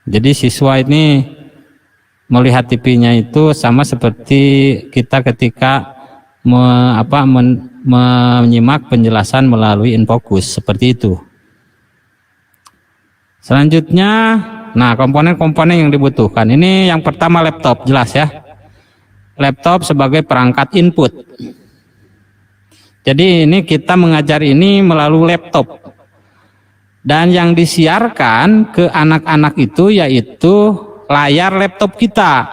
Jadi siswa ini melihat TV-nya itu sama seperti kita ketika menyimak penjelasan melalui infocus, seperti itu. Selanjutnya, nah komponen-komponen yang dibutuhkan. Ini yang pertama laptop, jelas ya. Laptop sebagai perangkat input. Jadi ini kita mengajar ini melalui laptop. Dan yang disiarkan ke anak-anak itu yaitu layar laptop kita.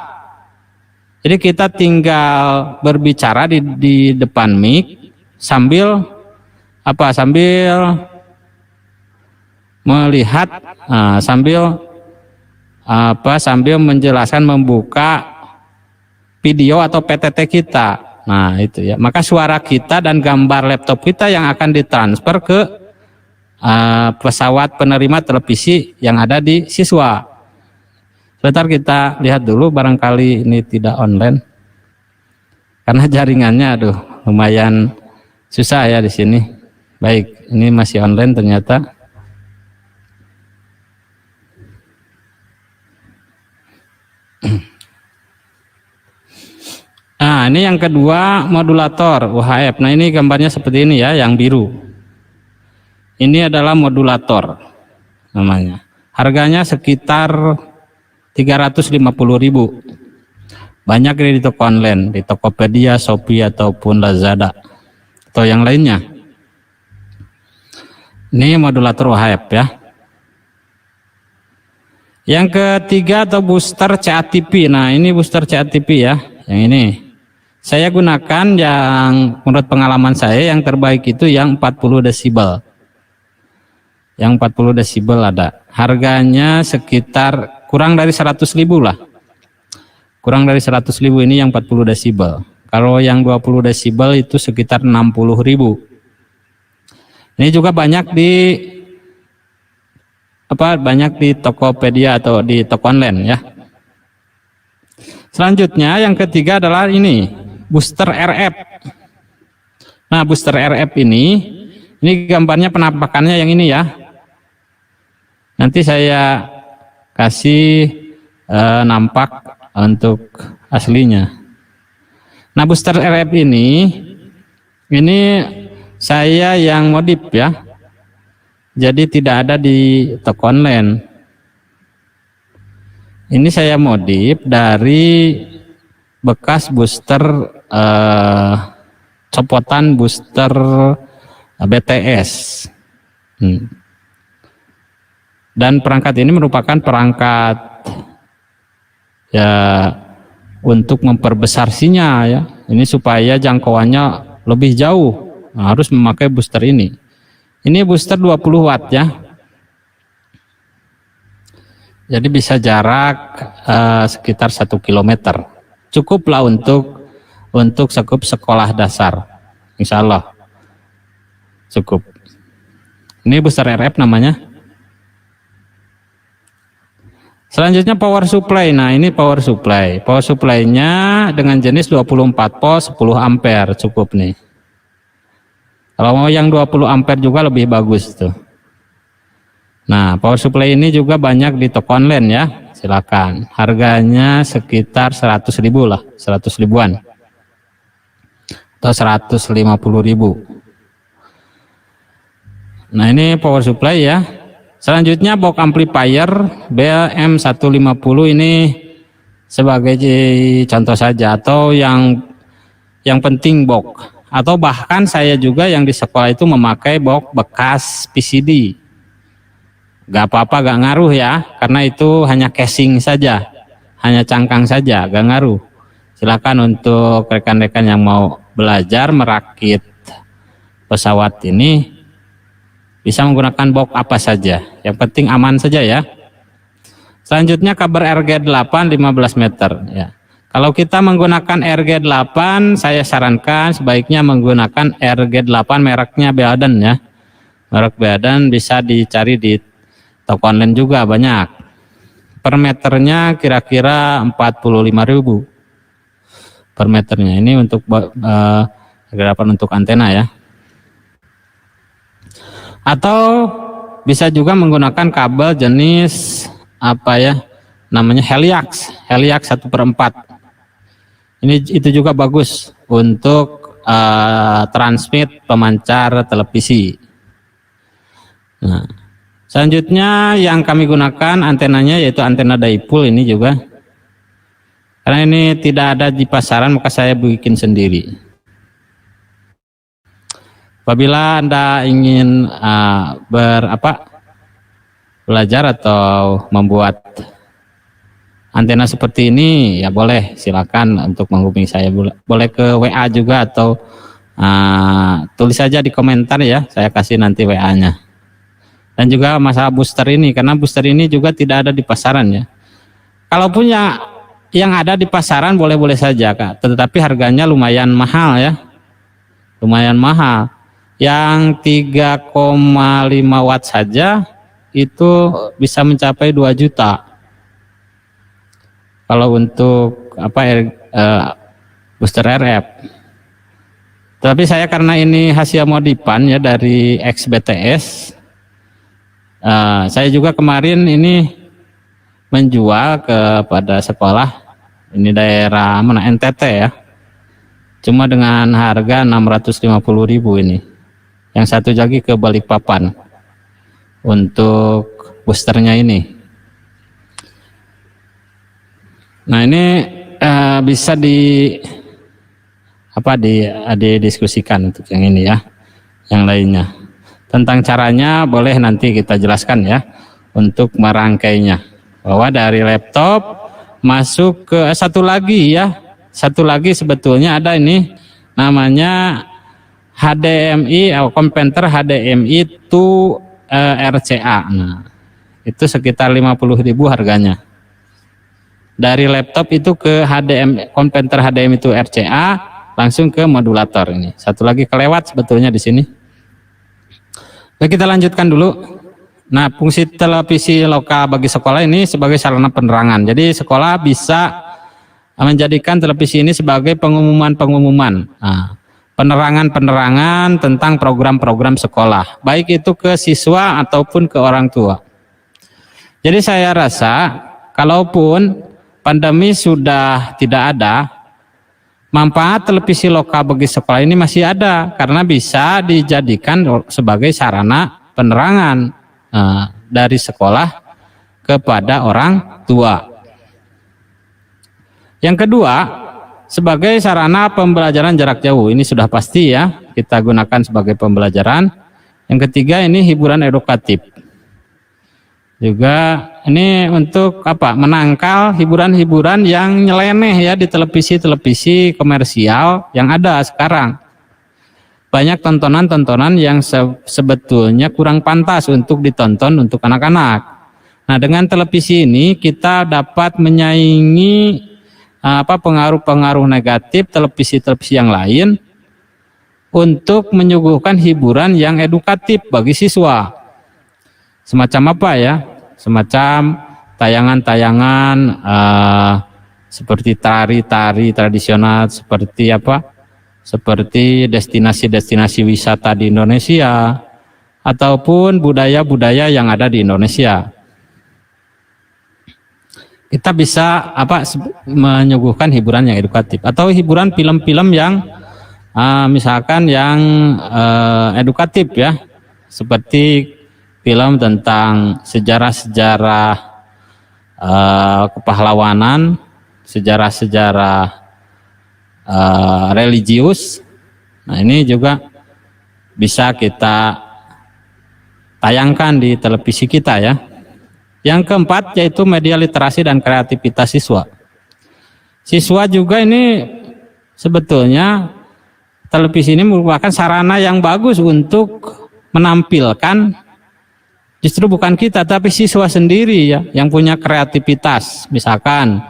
Jadi kita tinggal berbicara di depan mic sambil melihat, sambil menjelaskan, membuka video atau PTT kita. Nah itu ya. Maka suara kita dan gambar laptop kita yang akan ditransfer ke pesawat penerima televisi yang ada di siswa. Sebentar kita lihat dulu, barangkali ini tidak online karena jaringannya lumayan susah ya di sini. Baik, ini masih online ternyata. Nah, ini yang kedua, modulator UHF. Nah, ini gambarnya seperti ini ya, yang biru. Ini adalah modulator namanya. Harganya sekitar 350.000. Banyak di toko online, di Tokopedia, Shopee ataupun Lazada atau yang lainnya. Ini modulator UHF ya. Yang ketiga atau booster CATV. Nah, ini booster CATV ya, yang ini. Saya gunakan yang menurut pengalaman saya yang terbaik itu yang 40 desibel. Yang 40 desibel ada. Harganya sekitar kurang dari 100.000 lah. Kurang dari 100.000 ini yang 40 desibel. Kalau yang 20 desibel itu sekitar 60.000. Ini juga banyak di Tokopedia atau di toko online ya. Selanjutnya yang ketiga adalah ini, booster RF. Nah, booster RF ini gambarnya penampakannya yang ini ya. Nanti saya kasih nampak untuk aslinya. Nah, booster RF ini saya yang modif ya. Jadi tidak ada di toko online. Ini saya modif dari bekas booster copotan booster BTS. Dan perangkat ini merupakan perangkat ya untuk memperbesar sinyal ya. Ini supaya jangkauannya lebih jauh. Nah, harus memakai booster ini. Ini booster 20 watt ya. Jadi bisa jarak sekitar 1 km. Cukuplah untuk sekup sekolah dasar. Insya Allah cukup. Ini booster RF namanya. Selanjutnya power supply. Nah, ini power supply. Power supply-nya dengan jenis 24 volt 10 ampere cukup nih. Kalau mau yang 20 ampere juga lebih bagus tuh. Nah, power supply ini juga banyak di toko online ya. Silakan. Harganya sekitar 100.000 lah, 100 ribuan. Atau 150.000. Nah, ini power supply ya. Selanjutnya box amplifier BM150 ini sebagai contoh saja, atau yang penting box. Atau bahkan saya juga yang di sekolah itu memakai box bekas PCD. Gak apa-apa, gak ngaruh ya, karena itu hanya casing saja, hanya cangkang saja, gak ngaruh. Silakan untuk rekan-rekan yang mau belajar merakit pesawat ini bisa menggunakan box apa saja, yang penting aman saja ya. Selanjutnya kabel RG8 15 meter ya. Kalau kita menggunakan RG8, saya sarankan sebaiknya menggunakan RG8 mereknya Beaden ya. Merek Beaden bisa dicari di toko online juga banyak. Per meternya kira-kira 45.000 per meternya. Ini untuk RG8 untuk antena ya. Atau bisa juga menggunakan kabel jenis apa ya namanya Heliax 1/4. Itu juga bagus untuk transmit pemancar televisi. Nah, selanjutnya yang kami gunakan antenanya yaitu antena dipole ini juga. Karena ini tidak ada di pasaran maka saya bikin sendiri. Apabila Anda ingin belajar atau membuat antena seperti ini, ya boleh, silakan untuk menghubungi saya. Boleh ke WA juga atau tulis saja di komentar ya, saya kasih nanti WA-nya. Dan juga masalah booster ini, karena booster ini juga tidak ada di pasaran ya. Kalaupun yang ada di pasaran boleh-boleh saja Kak, tetapi harganya lumayan mahal ya. Lumayan mahal. Yang 3,5 watt saja itu bisa mencapai 2 juta. Kalau untuk booster RF. Tapi saya karena ini hasil modifan ya dari XBTS, saya juga kemarin ini menjual kepada sekolah ini daerah mana NTT ya, cuma dengan harga 650.000 ini. Yang satu lagi ke Balikpapan untuk boosternya ini. Nah ini bisa didiskusikan untuk yang ini ya, yang lainnya. Tentang caranya boleh nanti kita jelaskan ya untuk merangkainya. Bahwa dari laptop masuk ke satu lagi sebetulnya ada ini namanya HDMI konverter HDMI to RCA. Nah, itu sekitar 50.000 harganya. Dari laptop itu ke konverter HDMI to RCA langsung ke modulator ini. Satu lagi kelewat sebetulnya di sini. Baik, kita lanjutkan dulu. Nah, fungsi televisi lokal bagi sekolah ini sebagai sarana penerangan. Jadi sekolah bisa menjadikan televisi ini sebagai pengumuman-pengumuman. Nah, penerangan-penerangan tentang program-program sekolah, baik itu ke siswa ataupun ke orang tua. Jadi saya rasa kalaupun pandemi sudah tidak ada, manfaat televisi lokal bagi sekolah ini masih ada karena bisa dijadikan sebagai sarana penerangan dari sekolah kepada orang tua. Yang kedua, sebagai sarana pembelajaran jarak jauh, ini sudah pasti ya kita gunakan sebagai pembelajaran. Yang ketiga ini hiburan edukatif. Juga ini untuk menangkal hiburan-hiburan yang nyeleneh ya di televisi komersial yang ada sekarang. Banyak tontonan-tontonan yang sebetulnya kurang pantas untuk ditonton untuk anak-anak. Nah, dengan televisi ini kita dapat menyaingi pengaruh-pengaruh negatif televisi-televisi yang lain untuk menyuguhkan hiburan yang edukatif bagi siswa. Semacam apa ya? Semacam tayangan-tayangan seperti tari-tari tradisional, seperti destinasi-destinasi wisata di Indonesia ataupun budaya-budaya yang ada di Indonesia. Kita bisa menyuguhkan hiburan yang edukatif atau hiburan film-film yang misalkan yang edukatif ya, seperti film tentang sejarah-sejarah kepahlawanan, sejarah-sejarah religius. Nah, ini juga bisa kita tayangkan di televisi kita ya. Yang keempat yaitu media literasi dan kreativitas siswa. Siswa juga ini sebetulnya televisi ini merupakan sarana yang bagus untuk menampilkan, justru bukan kita tapi siswa sendiri ya yang punya kreativitas, misalkan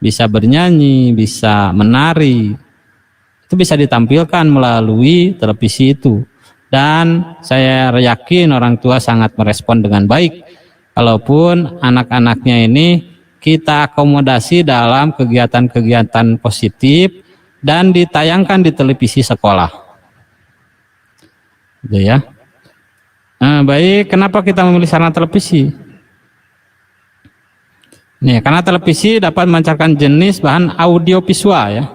bisa bernyanyi, bisa menari, itu bisa ditampilkan melalui televisi itu. Dan saya yakin orang tua sangat merespon dengan baik kalaupun anak-anaknya ini kita akomodasi dalam kegiatan-kegiatan positif dan ditayangkan di televisi sekolah. Gitu ya. Nah, baik, kenapa kita memilih sarana televisi? Nih, karena televisi dapat memancarkan jenis bahan audio visual ya.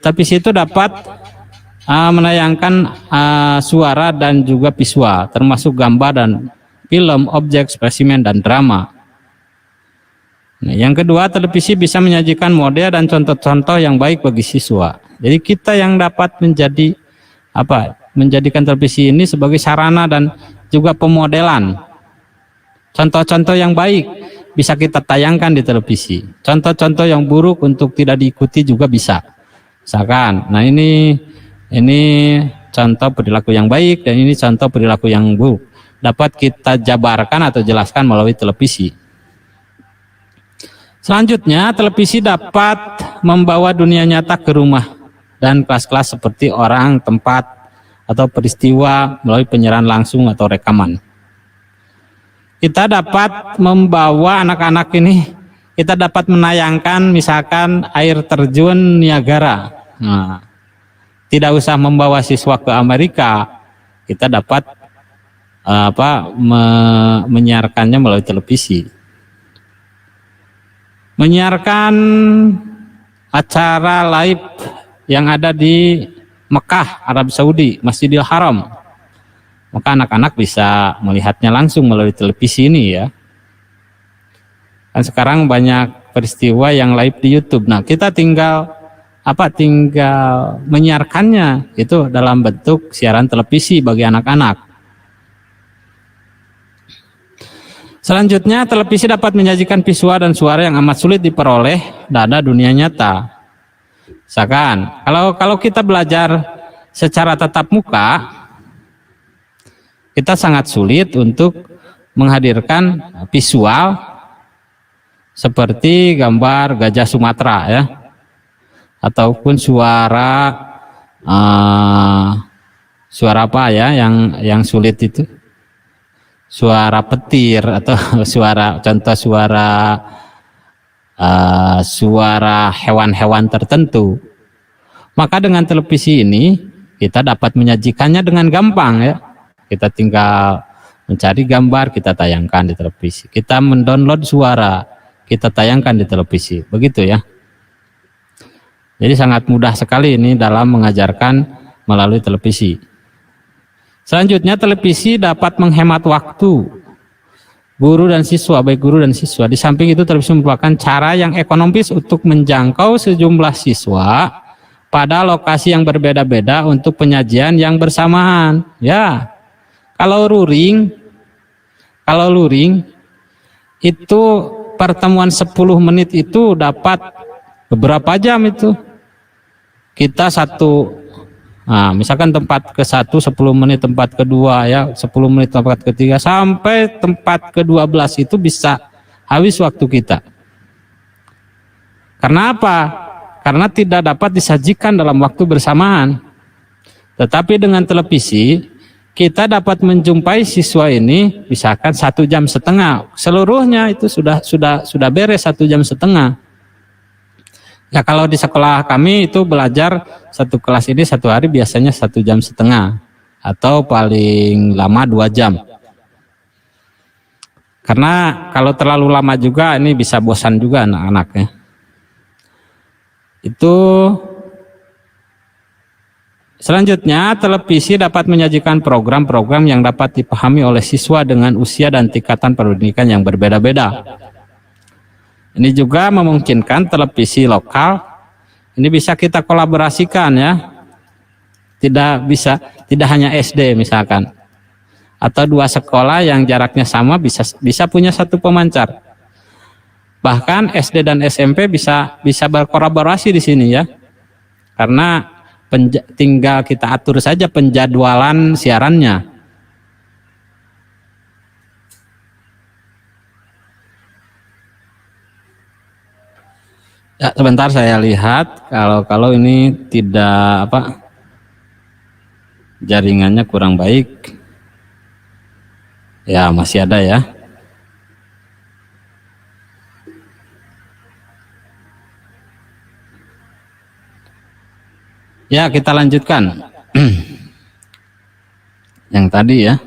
Televisi itu dapat menayangkan suara dan juga visual, termasuk gambar dan film, objek, spesimen, dan drama. Nah, yang kedua, televisi bisa menyajikan model dan contoh-contoh yang baik bagi siswa. Jadi kita yang dapat menjadikan televisi ini sebagai sarana dan juga pemodelan. Contoh-contoh yang baik bisa kita tayangkan di televisi. Contoh-contoh yang buruk untuk tidak diikuti juga bisa. Misalkan, nah ini contoh perilaku yang baik dan ini contoh perilaku yang buruk. Dapat kita jabarkan atau jelaskan melalui televisi. Selanjutnya, televisi dapat membawa dunia nyata ke rumah dan kelas-kelas seperti orang, tempat, atau peristiwa melalui penyiaran langsung atau rekaman. Kita dapat membawa anak-anak ini, kita dapat menayangkan misalkan air terjun Niagara. Nah, tidak usah membawa siswa ke Amerika, kita dapat menyiarkannya melalui televisi. Menyiarkan acara live yang ada di Mekah, Arab Saudi, Masjidil Haram. Maka anak-anak bisa melihatnya langsung melalui televisi ini ya. Kan sekarang banyak peristiwa yang live di YouTube. Nah, kita tinggal menyiarkannya itu dalam bentuk siaran televisi bagi anak-anak. Selanjutnya, televisi dapat menyajikan visual dan suara yang amat sulit diperoleh pada dunia nyata. Misalkan, kalau kita belajar secara tatap muka, kita sangat sulit untuk menghadirkan visual seperti gambar gajah Sumatera ya, ataupun suara apa ya yang sulit itu, suara petir atau suara hewan-hewan tertentu. Maka dengan televisi ini kita dapat menyajikannya dengan gampang ya. Kita tinggal mencari gambar, kita tayangkan di televisi. Kita mendownload suara, kita tayangkan di televisi. Begitu ya. Jadi sangat mudah sekali ini dalam mengajarkan melalui televisi. Selanjutnya, televisi dapat menghemat waktu guru dan siswa, baik guru dan siswa. Di samping itu, televisi merupakan cara yang ekonomis untuk menjangkau sejumlah siswa pada lokasi yang berbeda-beda untuk penyajian yang bersamaan. Ya. Kalau luring itu pertemuan 10 menit itu dapat beberapa jam itu. Kita misalkan tempat ke-1 10 menit, tempat kedua ya 10 menit, tempat ketiga sampai tempat ke-12 itu bisa habis waktu kita. Karena apa? Karena tidak dapat disajikan dalam waktu bersamaan. Tetapi dengan televisi kita dapat menjumpai siswa ini misalkan 1,5 jam, seluruhnya itu sudah beres 1,5 jam. Ya kalau di sekolah kami itu belajar satu kelas ini satu hari biasanya 1,5 jam atau paling lama 2 jam. Karena kalau terlalu lama juga ini bisa bosan juga anak-anaknya. Itu. Selanjutnya, televisi dapat menyajikan program-program yang dapat dipahami oleh siswa dengan usia dan tingkatan pendidikan yang berbeda-beda. Ini juga memungkinkan televisi lokal ini bisa kita kolaborasikan ya. Tidak hanya SD misalkan. Atau 2 sekolah yang jaraknya sama bisa punya satu pemancar. Bahkan SD dan SMP bisa berkolaborasi di sini ya. Karena tinggal kita atur saja penjadwalan siarannya. Ya, sebentar saya lihat kalau ini tidak jaringannya kurang baik. Ya, masih ada ya. Ya, kita lanjutkan. Yang tadi ya.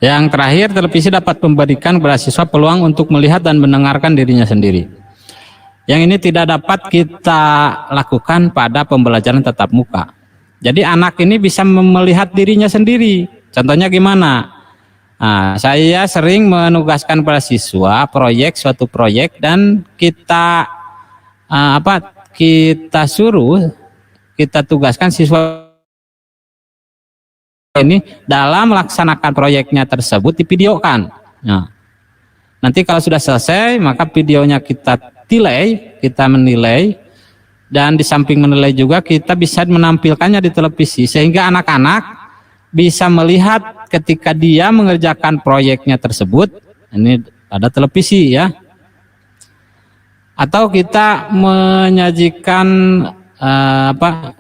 Yang terakhir, televisi dapat memberikan kepada siswa peluang untuk melihat dan mendengarkan dirinya sendiri. Yang ini tidak dapat kita lakukan pada pembelajaran tatap muka. Jadi anak ini bisa melihat dirinya sendiri. Contohnya gimana? Nah, saya sering menugaskan para siswa suatu proyek dan kita kita tugaskan siswa ini dalam melaksanakan proyeknya tersebut divideokan. Nah, nanti kalau sudah selesai maka videonya kita menilai, dan di samping menilai juga kita bisa menampilkannya di televisi sehingga anak-anak bisa melihat ketika dia mengerjakan proyeknya tersebut. Ini ada televisi ya. Atau kita menyajikan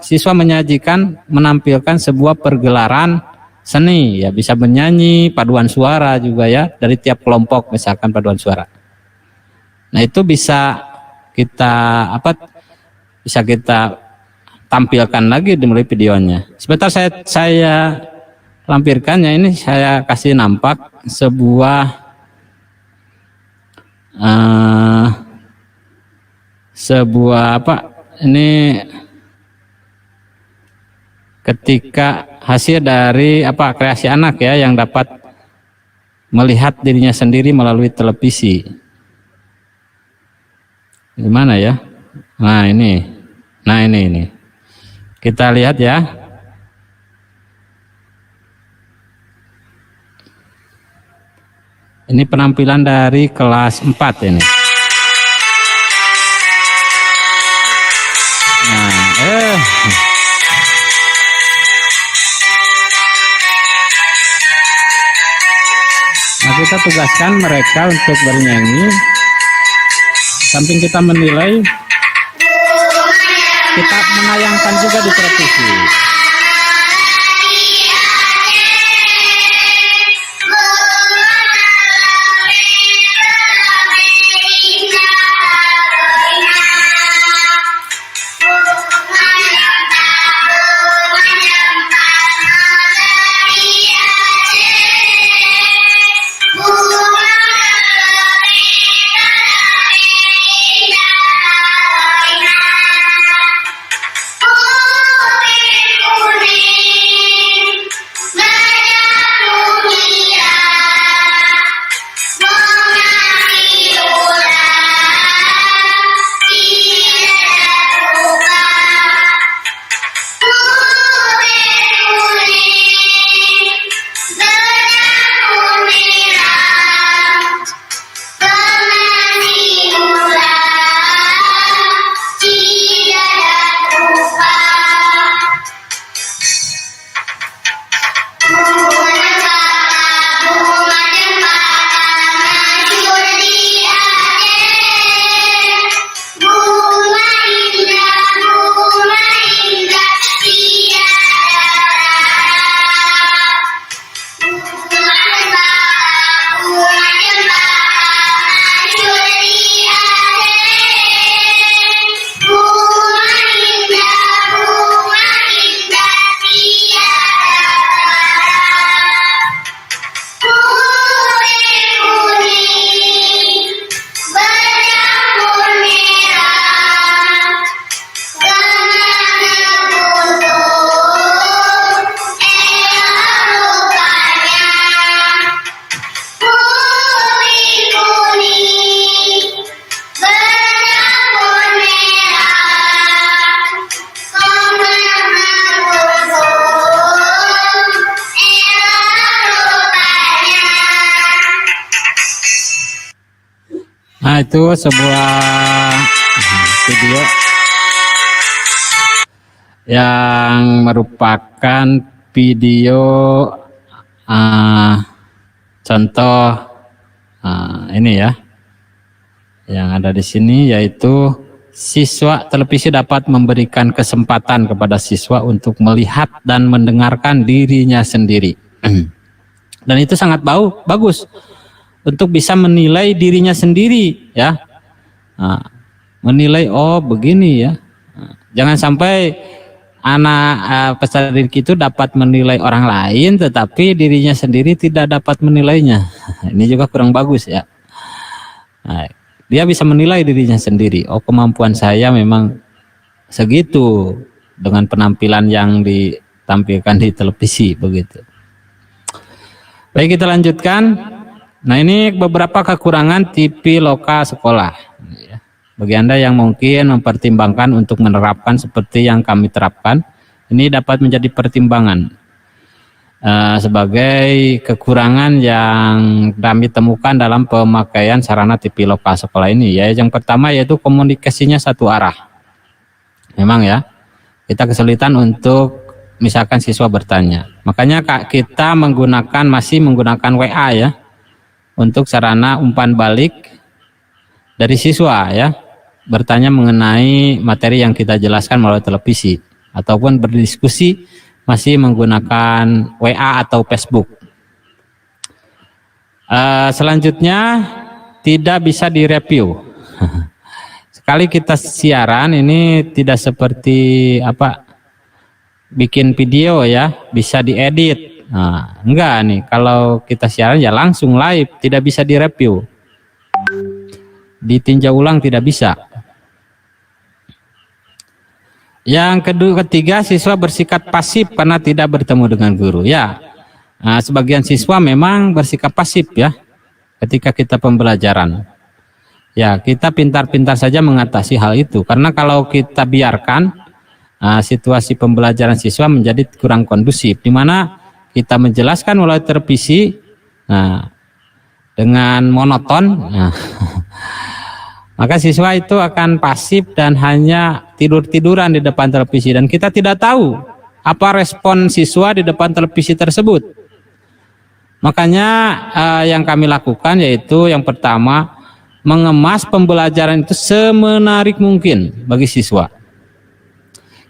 siswa menampilkan sebuah pergelaran seni ya, bisa menyanyi, paduan suara juga ya, dari tiap kelompok misalkan paduan suara. Nah, itu bisa kita tampilkan lagi di melalui videonya. Sebentar saya lampirkannya, ini saya kasih nampak ini ketika hasil dari kreasi anak ya, yang dapat melihat dirinya sendiri melalui televisi. Gimana ya? Nah ini kita lihat ya. Ini penampilan dari kelas 4 ini. Nah, kita tugaskan mereka untuk bernyanyi. Samping kita menilai, kita menayangkan juga di televisi. Nah, itu sebuah video yang merupakan video contoh ini ya, yang ada di sini, yaitu siswa televisi dapat memberikan kesempatan kepada siswa untuk melihat dan mendengarkan dirinya sendiri. Dan itu sangat bagus untuk bisa menilai dirinya sendiri ya. Menilai, oh begini ya. Jangan sampai peserta didik itu dapat menilai orang lain, tetapi dirinya sendiri tidak dapat menilainya. Ini juga kurang bagus ya. Nah, dia bisa menilai dirinya sendiri. Oh, kemampuan saya memang segitu dengan penampilan yang ditampilkan di televisi begitu. Baik, kita lanjutkan. Nah, ini beberapa kekurangan TV lokal sekolah. Bagi Anda yang mungkin mempertimbangkan untuk menerapkan seperti yang kami terapkan, ini dapat menjadi pertimbangan sebagai kekurangan yang kami temukan dalam pemakaian sarana TV lokal sekolah ini. Ya, yang pertama yaitu komunikasinya satu arah. Memang ya, kita kesulitan untuk misalkan siswa bertanya. Makanya kita masih menggunakan WA ya, untuk sarana umpan balik dari siswa ya, bertanya mengenai materi yang kita jelaskan melalui televisi, ataupun berdiskusi masih menggunakan WA atau Facebook. Selanjutnya tidak bisa direview. Sekali kita siaran ini tidak seperti bikin video ya, bisa diedit. Nah, enggak nih, kalau kita siaran ya langsung live, tidak bisa direview, ditinjau ulang tidak bisa. Yang ketiga, siswa bersikap pasif karena tidak bertemu dengan guru ya. Nah, sebagian siswa memang bersikap pasif ya ketika kita pembelajaran ya. Kita pintar-pintar saja mengatasi hal itu, karena kalau kita biarkan situasi pembelajaran siswa menjadi kurang kondusif, di mana kita menjelaskan melalui televisi dengan monoton, maka siswa itu akan pasif dan hanya tidur-tiduran di depan televisi, dan kita tidak tahu apa respon siswa di depan televisi tersebut. Makanya yang kami lakukan yaitu yang pertama, mengemas pembelajaran itu semenarik mungkin bagi siswa.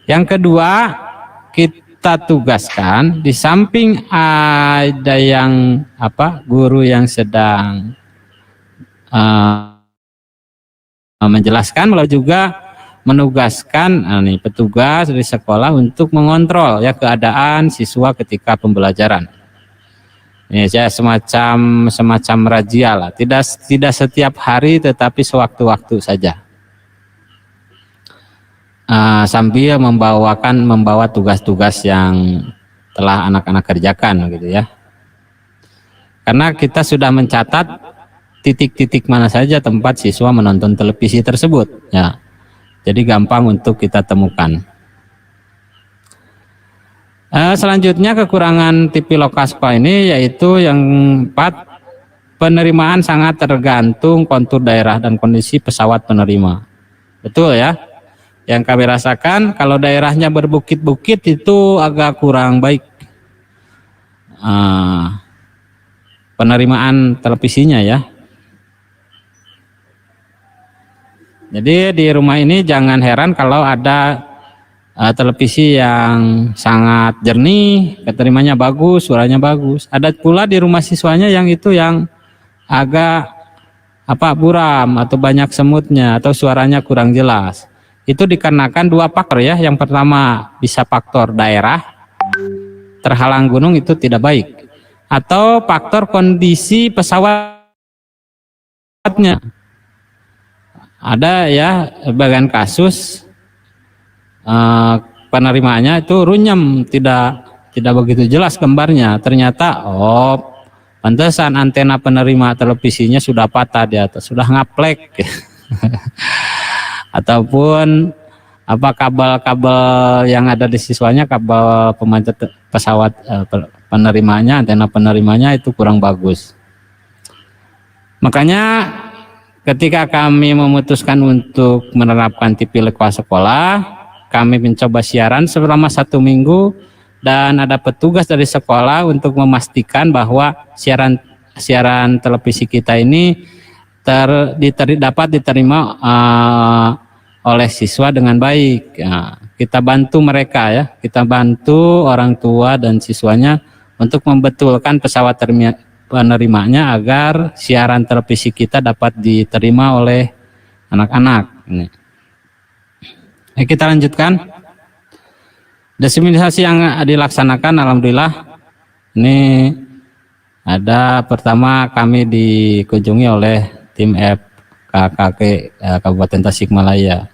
Yang kedua, kita tugaskan di samping ada yang guru yang sedang menjelaskan, lalu juga menugaskan petugas dari sekolah untuk mengontrol ya keadaan siswa ketika pembelajaran. Ini saya semacam razia lah, tidak setiap hari tetapi sewaktu-waktu saja. Sambil membawa tugas-tugas yang telah anak-anak kerjakan gitu ya. Karena kita sudah mencatat titik-titik mana saja tempat siswa menonton televisi tersebut ya. Jadi gampang untuk kita temukan. Selanjutnya kekurangan TV lokal sekolah ini yaitu yang 4, penerimaan sangat tergantung kontur daerah dan kondisi pesawat penerima. Betul ya? Yang kami rasakan kalau daerahnya berbukit-bukit itu agak kurang baik penerimaan televisinya ya. Jadi di rumah ini jangan heran kalau ada televisi yang sangat jernih, keterimanya bagus, suaranya bagus. Ada pula di rumah siswanya yang agak buram atau banyak semutnya atau suaranya kurang jelas. Itu dikarenakan 2 faktor ya. Yang pertama bisa faktor daerah, terhalang gunung itu tidak baik, atau faktor kondisi pesawatnya. Ada ya bagian kasus penerimaannya itu runyem, tidak begitu jelas gambarnya. Ternyata pantesan antena penerima televisinya sudah patah di atas, sudah ngaplek. Ataupun kabel-kabel yang ada di siswanya, kabel pemancar pesawat penerimanya, antena penerimanya itu kurang bagus. Makanya ketika kami memutuskan untuk menerapkan TV lokal sekolah, kami mencoba siaran selama 1 minggu, dan ada petugas dari sekolah untuk memastikan bahwa siaran televisi kita ini dapat diterima oleh siswa dengan baik. Kita bantu mereka ya, kita bantu orang tua dan siswanya untuk membetulkan pesawat penerimanya agar siaran televisi kita dapat diterima oleh anak-anak. Kita lanjutkan. Diseminasi yang dilaksanakan alhamdulillah ini ada pertama kami dikunjungi oleh tim FKKK Kabupaten Tasikmalaya.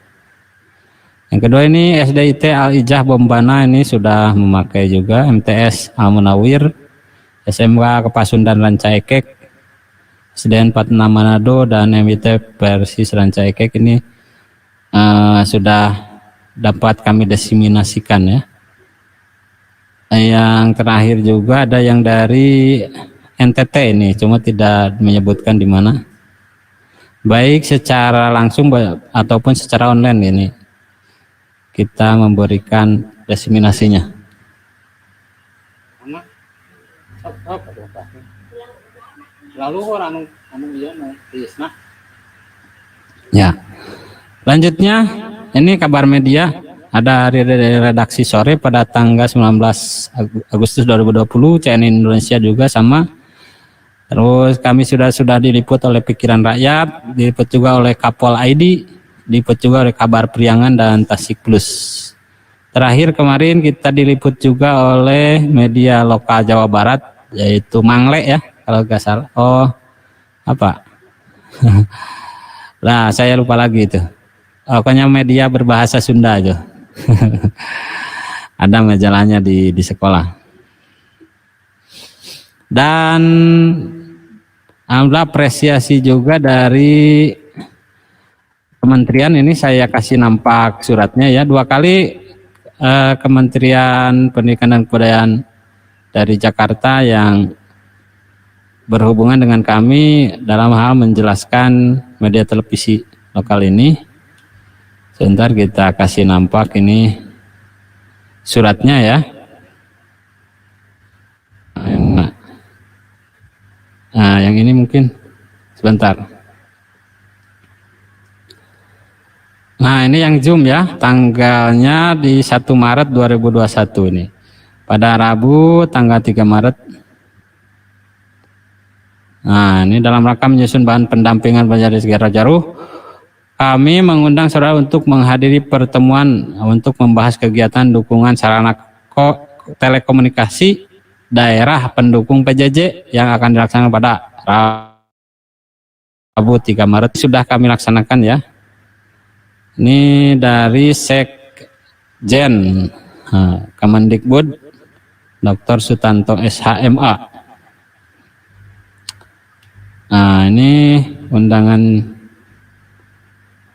Yang kedua ini SDIT Al-Ijah Bombana ini sudah memakai juga, MTS Al-Munawir, SMK Kepasundan Rancaikek, SDN 46 Manado dan MIT Persis Rancaikek ini sudah dapat kami diseminasikan ya. Yang terakhir juga ada yang dari NTT ini, cuma tidak menyebutkan di mana. Baik secara langsung ataupun secara online ini kita memberikan diseminasinya. Lalu orang ya. Selanjutnya ini kabar media. Ada dari redaksi sore pada tanggal 19 Agustus 2020, CNN Indonesia juga sama. Terus kami sudah diliput oleh Pikiran Rakyat, diliput juga oleh Kapol ID, diliput juga oleh Kabar Priangan dan Tasik Plus. Terakhir kemarin kita diliput juga oleh media lokal Jawa Barat, yaitu Mangle ya, kalau nggak salah. Oh, apa? Nah, saya lupa lagi itu. Pokoknya media berbahasa Sunda aja. Ada majalahnya di sekolah. Dan alhamdulillah apresiasi juga dari kementerian ini saya kasih nampak suratnya ya. 2 kali Kementerian Pendidikan dan Kebudayaan dari Jakarta yang berhubungan dengan kami dalam hal menjelaskan media televisi lokal ini. Sebentar kita kasih nampak ini suratnya ya. Nah, yang ini mungkin sebentar. Nah, ini yang Zoom ya, tanggalnya di 1 Maret 2021 ini. Pada Rabu tanggal 3 Maret. Nah, ini dalam rangka menyusun bahan pendampingan belajar di Segara Jaruh. Kami mengundang saudara untuk menghadiri pertemuan untuk membahas kegiatan dukungan sarana telekomunikasi daerah pendukung PJJ yang akan dilaksanakan pada Rabu 3 Maret. Sudah kami laksanakan ya. Ini dari Sekjen Kemendikbud Dr. Sutanto SHMA. Nah, ini undangan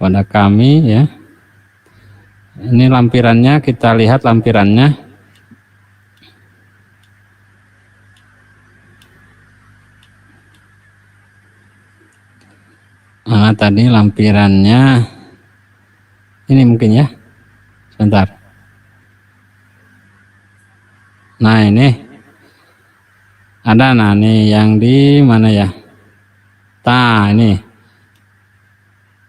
pada kami ya. Ini lampirannya, kita lihat lampirannya. Nah, tadi lampirannya ini mungkin ya. Sebentar. Nah, ini ada, nah ini yang di mana ya? Nah, ini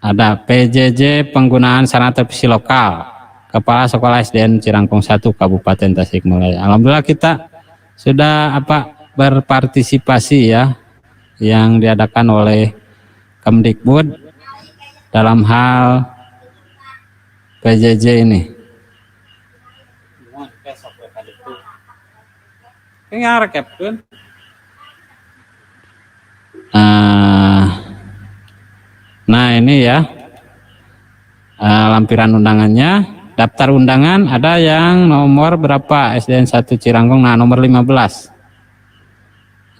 ada PJJ penggunaan sarana televisi lokal, Kepala Sekolah SDN Cirangkong 1 Kabupaten Tasikmalaya. Alhamdulillah kita sudah berpartisipasi ya, yang diadakan oleh Kemdikbud dalam hal PJJ ini. Nah ini ya lampiran undangannya, daftar undangan ada yang nomor berapa, SDN 1 Cirangkong, nah nomor 15.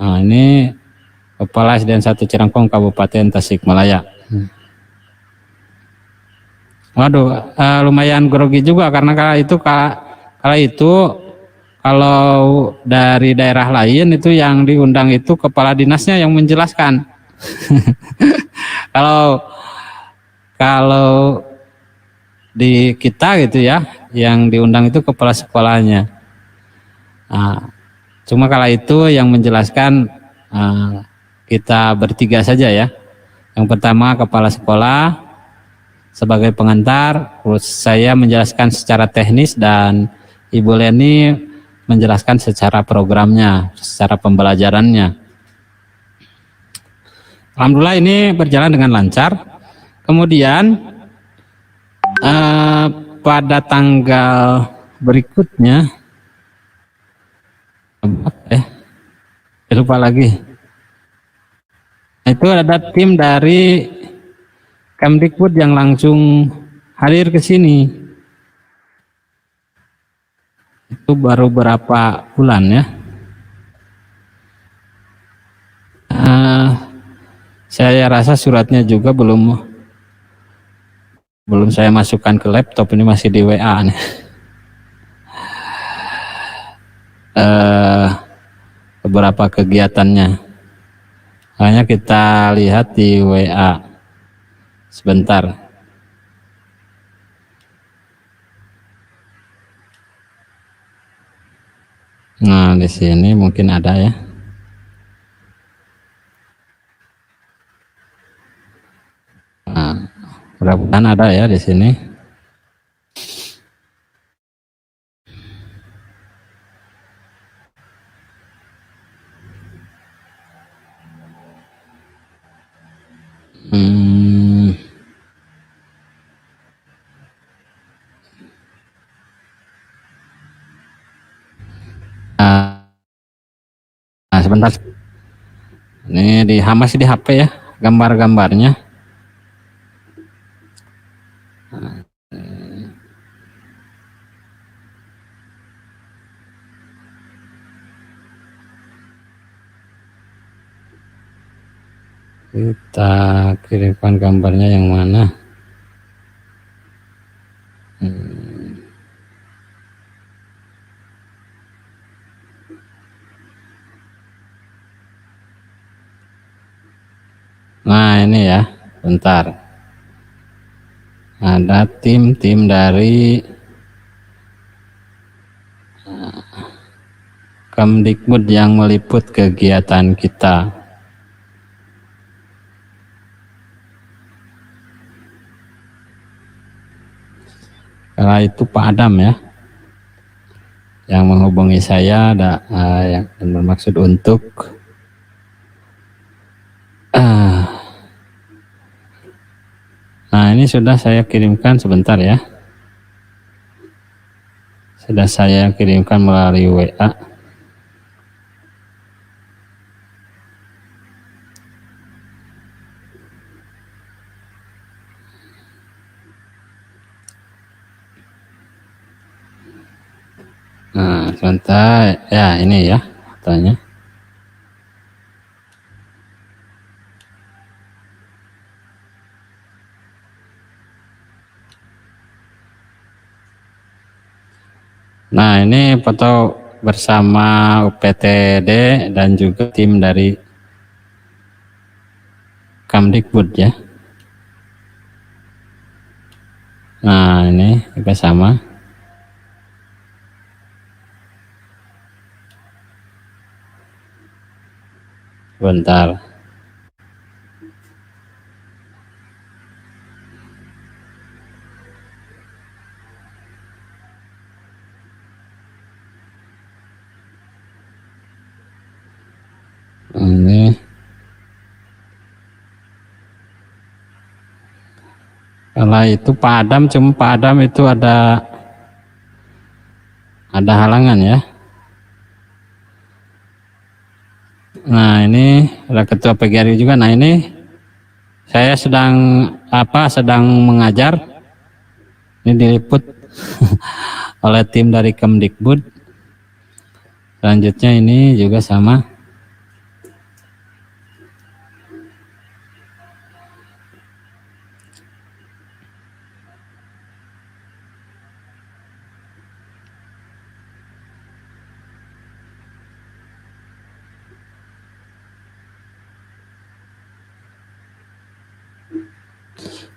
Nah ini Kepala SDN 1 Cirangkong Kabupaten Tasikmalaya. Waduh, lumayan grogi juga karena kala itu kalau dari daerah lain itu yang diundang itu kepala dinasnya yang menjelaskan. Kalau di kita gitu ya, yang diundang itu kepala sekolahnya. Nah, cuma kala itu yang menjelaskan kita bertiga saja ya. Yang pertama kepala sekolah sebagai pengantar, terus saya menjelaskan secara teknis dan Ibu Leni menjelaskan secara programnya, secara pembelajarannya. Alhamdulillah ini berjalan dengan lancar. Kemudian pada tanggal berikutnya lupa lagi. Itu ada tim dari Kemdikbud yang langsung hadir ke sini. Itu baru berapa bulan ya. Saya rasa suratnya juga belum saya masukkan ke laptop, ini masih di WA nih. Beberapa kegiatannya. Hanya kita lihat di WA sebentar. Nah, di sini mungkin ada ya. Nah, mudah-mudahan ada ya di sini. Nah, sebentar. Ini masih di HP ya, gambar-gambarnya. Kita kirimkan gambarnya yang mana? Nah, ini ya, bentar. Ada tim dari Kemdikbud yang meliput kegiatan kita. Karena itu Pak Adam ya, yang menghubungi saya, ada yang bermaksud untuk nah, ini sudah saya kirimkan, sebentar ya. Sudah saya kirimkan melalui WA. Nah, sebentar ya, ini ya fotonya. Nah, ini foto bersama UPTD dan juga tim dari Kemdikbud ya. Nah, ini juga sama. Bentar. Ini kalau itu Pak Adam, cuma Pak Adam itu ada halangan ya. Nah, ini ada ketua PGRI juga. Nah, ini saya sedang mengajar. Ini diliput oleh tim dari Kemdikbud. Selanjutnya ini juga sama.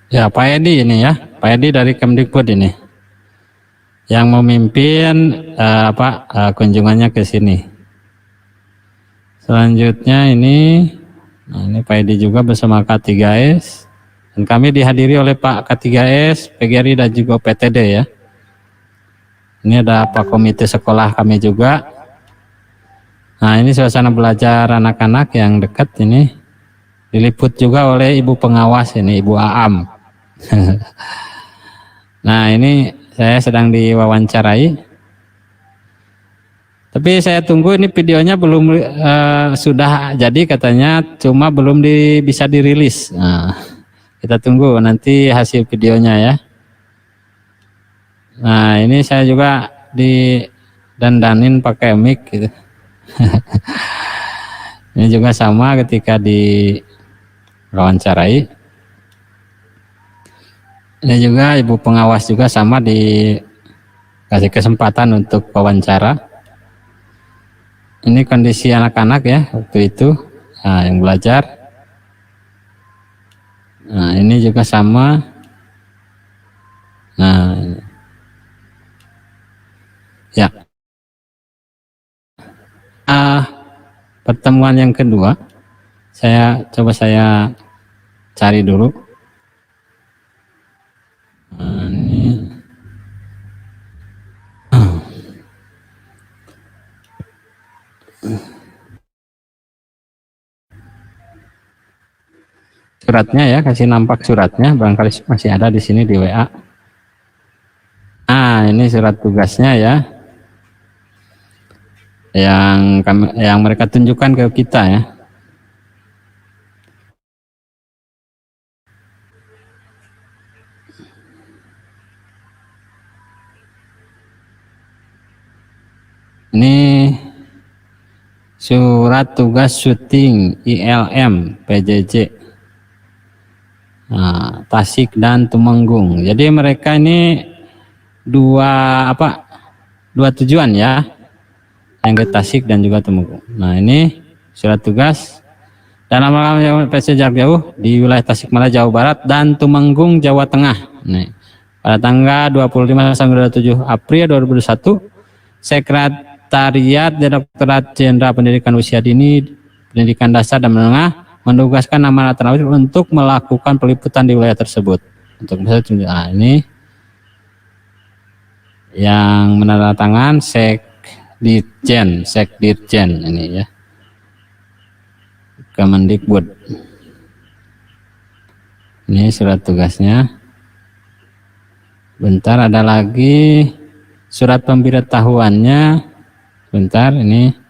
Ya, Pak Edi ini ya, Pak Edi dari Kemdikbud ini yang memimpin kunjungannya ke sini. Selanjutnya ini, nah ini Pak Edi juga bersama K3S, dan kami dihadiri oleh Pak K3S, PGRI dan juga PTD ya. Ini ada Pak Komite Sekolah kami juga. Nah, ini suasana belajar anak-anak yang dekat ini diliput juga oleh Ibu Pengawas ini, Ibu Aam. Nah, ini saya sedang diwawancarai Tapi saya tunggu ini videonya belum sudah jadi katanya, cuma belum bisa dirilis. Nah, kita tunggu nanti hasil videonya ya. Nah, ini saya juga didandanin pakai mic gitu. Ini juga sama ketika wawancarai. Ini juga ibu pengawas juga sama dikasih kesempatan untuk wawancara. Ini kondisi anak-anak ya waktu itu, yang belajar. Nah, ini juga sama. Nah, ya. Pertemuan yang kedua, saya cari dulu. Nah, ini. Suratnya ya, kasih nampak suratnya, barangkali masih ada di sini di WA. Nah, ini surat tugasnya ya, yang mereka tunjukkan ke kita ya. Ini surat tugas syuting ILM PJJ. Nah, Tasik dan Tumenggung. Jadi mereka ini dua tujuan ya, yang ke Tasik dan juga Tumenggung. Nah, ini surat tugas dalam rangka PSC jarak jauh di wilayah Tasikmalaya Jawa Barat dan Tumenggung Jawa Tengah. Nih, pada tanggal 25 sampai 27 April 2021, Sekretariat Direktorat Jenderal Pendidikan Usia Dini, Pendidikan Dasar dan Menengah menugaskan amanat Tanawir untuk melakukan peliputan di wilayah tersebut. Untuk misalnya, ini yang menandatangan Sekdirjen ini ya, Kemendikbud. Ini surat tugasnya. Bentar, ada lagi surat pemberitahuannya. Bentar, ini.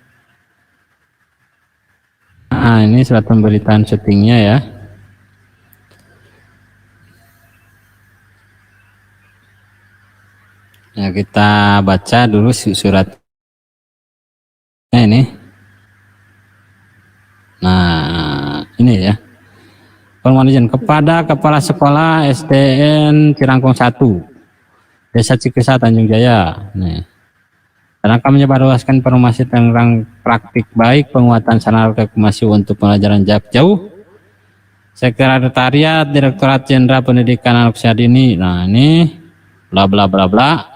Nah, ini surat pemberitaan syutingnya ya. Nah, kita baca dulu suratnya ini. Nah, ini ya. Permohonan izin kepada Kepala Sekolah SDN Cirangkong 1, Desa Cikesa, Tanjung Jaya. Nih. Rangka menyebarluaskan informasi tentang praktik baik penguatan sarana informasi untuk pembelajaran jarak jauh. Sekretariat Direktorat Jenderal Pendidikan Anak Usia Dini. Nah, ini bla bla bla bla.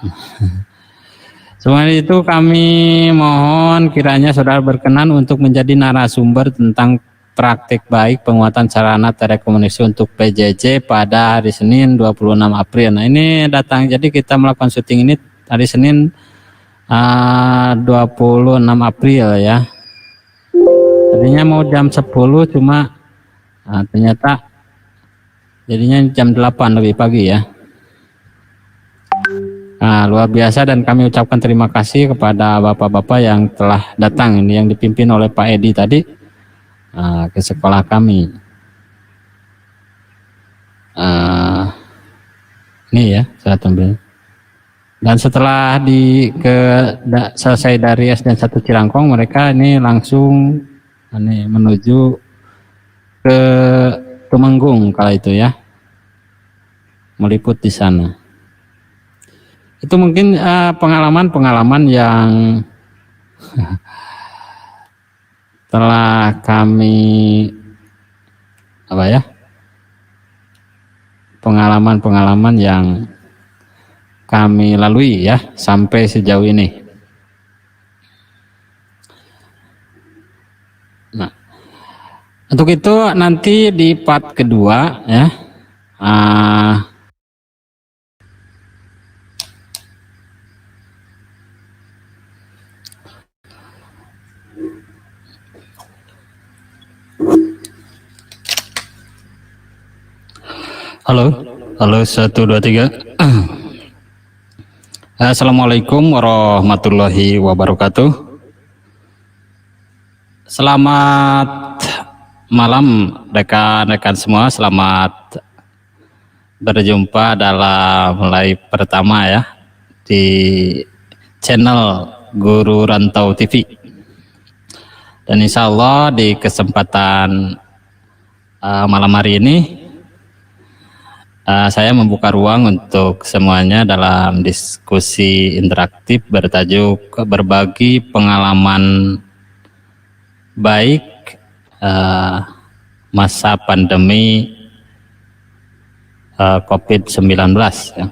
Semua itu kami mohon kiranya saudara berkenan untuk menjadi narasumber tentang praktik baik penguatan sarana telekomunikasi untuk PJJ pada hari Senin 26 April. Nah, ini datang, jadi kita melakukan syuting ini hari Senin 26 April ya. Tadinya mau jam 10 cuma ternyata jadinya jam 8 lebih pagi ya. Nah, luar biasa, dan kami ucapkan terima kasih kepada bapak-bapak yang telah datang ini, yang dipimpin oleh Pak Edi tadi ke sekolah kami. Ini ya saya tampil. Dan setelah selesai dari SDN 1 Cirangkong, mereka ini langsung menuju ke Tumenggung kala itu ya, meliput di sana. Itu mungkin pengalaman-pengalaman yang telah kami pengalaman-pengalaman yang kami lalui ya sampai sejauh ini. Nah, untuk itu nanti di part kedua ya, halo 1 2 3. Assalamualaikum warahmatullahi wabarakatuh. Selamat malam rekan-rekan semua, selamat berjumpa dalam live pertama ya di channel Guru Rantau TV. Dan insya Allah di kesempatan malam hari ini saya membuka ruang untuk semuanya dalam diskusi interaktif bertajuk berbagi pengalaman baik masa pandemi COVID-19 ya.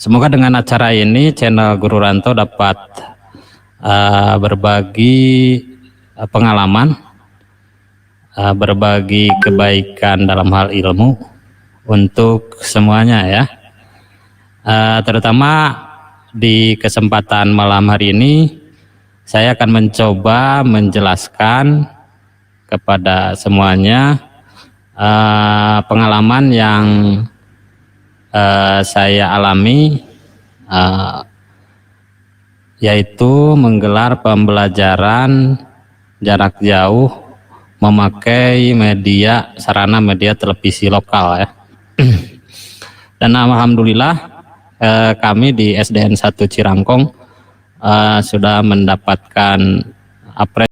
Semoga dengan acara ini channel Guru Rantau dapat berbagi pengalaman, berbagi kebaikan dalam hal ilmu untuk semuanya ya. Terutama di kesempatan malam hari ini saya akan mencoba menjelaskan kepada semuanya pengalaman yang saya alami, yaitu menggelar pembelajaran jarak jauh memakai sarana media televisi lokal ya. Dan alhamdulillah kami di SDN 1 Cirangkong sudah mendapatkan apresiasi